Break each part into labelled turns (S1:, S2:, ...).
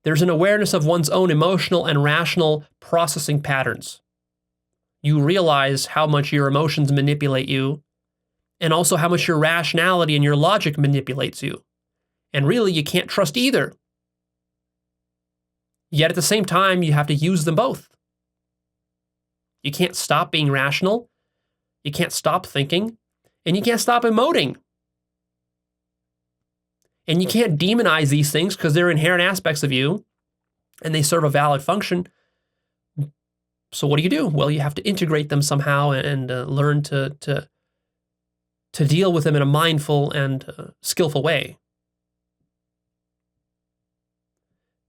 S1: There's an awareness of one's own emotional and rational processing patterns. You realize how much your emotions manipulate you, and also how much your rationality and your logic manipulates you. And really, you can't trust either. Yet at the same time, you have to use them both. You can't stop being rational, you can't stop thinking, and you can't stop emoting. And you can't demonize these things because they're inherent aspects of you, and they serve a valid function. So what do? Well, you have to integrate them somehow and learn to deal with them in a mindful and skillful way.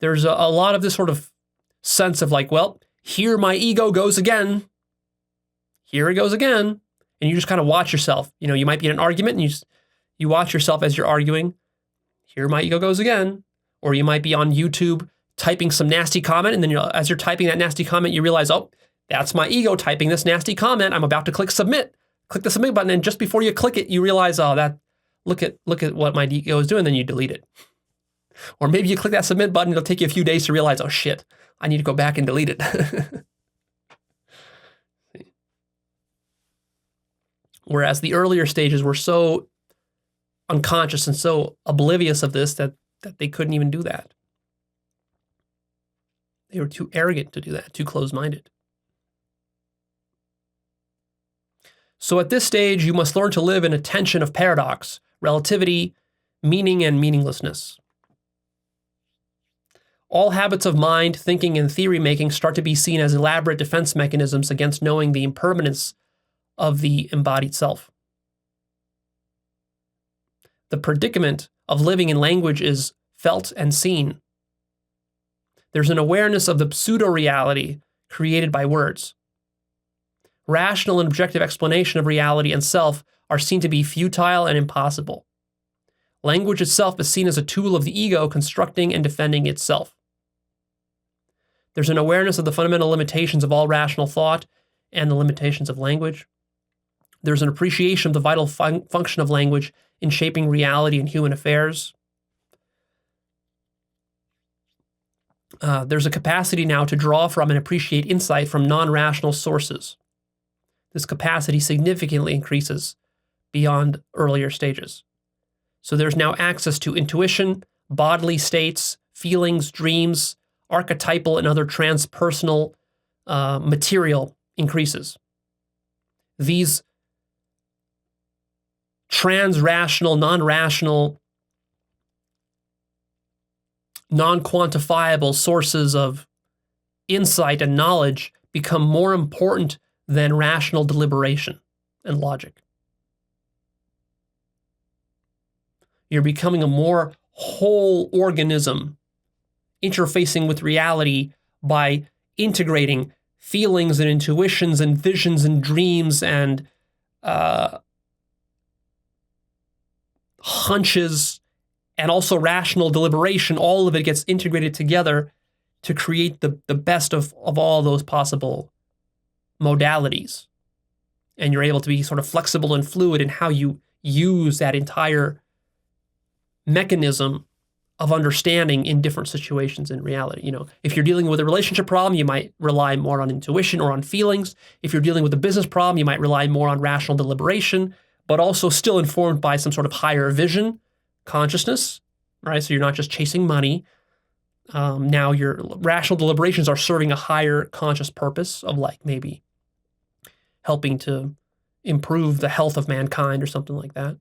S1: There's a lot of this sort of sense of like, well, here my ego goes again. Here it goes again. And you just kind of watch yourself. You know, you might be in an argument and you watch yourself as you're arguing. Here my ego goes again. Or you might be on YouTube typing some nasty comment, and then as you're typing that nasty comment, you realize, oh, that's my ego typing this nasty comment. I'm about to click submit. Click the submit button, and just before you click it, you realize, oh, look at what my ego is doing, then you delete it. Or maybe you click that submit button, it'll take you a few days to realize, oh shit, I need to go back and delete it. Whereas the earlier stages were so unconscious and so oblivious of this that they couldn't even do that. They were too arrogant to do that, too closed-minded. So at this stage, you must learn to live in a tension of paradox, relativity, meaning, and meaninglessness. All habits of mind, thinking, and theory-making start to be seen as elaborate defense mechanisms against knowing the impermanence of the embodied self. The predicament of living in language is felt and seen. There's an awareness of the pseudo-reality created by words. Rational and objective explanation of reality and self are seen to be futile and impossible. Language itself is seen as a tool of the ego constructing and defending itself. There's an awareness of the fundamental limitations of all rational thought and the limitations of language. There's an appreciation of the vital function of language in shaping reality and human affairs. There's a capacity now to draw from and appreciate insight from non-rational sources. This capacity significantly increases beyond earlier stages. So there's now access to intuition, bodily states, feelings, dreams, archetypal and other transpersonal material increases. These trans-rational, non-rational, non-quantifiable sources of insight and knowledge become more important than rational deliberation and logic. You're becoming a more whole organism, interfacing with reality by integrating feelings and intuitions and visions and dreams and hunches and also rational deliberation. All of it gets integrated together to create the best of all those possible modalities. And you're able to be sort of flexible and fluid in how you use that entire mechanism of understanding in different situations in reality. You know, if you're dealing with a relationship problem, you might rely more on intuition or on feelings. If you're dealing with a business problem, you might rely more on rational deliberation, but also still informed by some sort of higher vision, consciousness, right? So you're not just chasing money. Now your rational deliberations are serving a higher conscious purpose of like maybe helping to improve the health of mankind or something like that.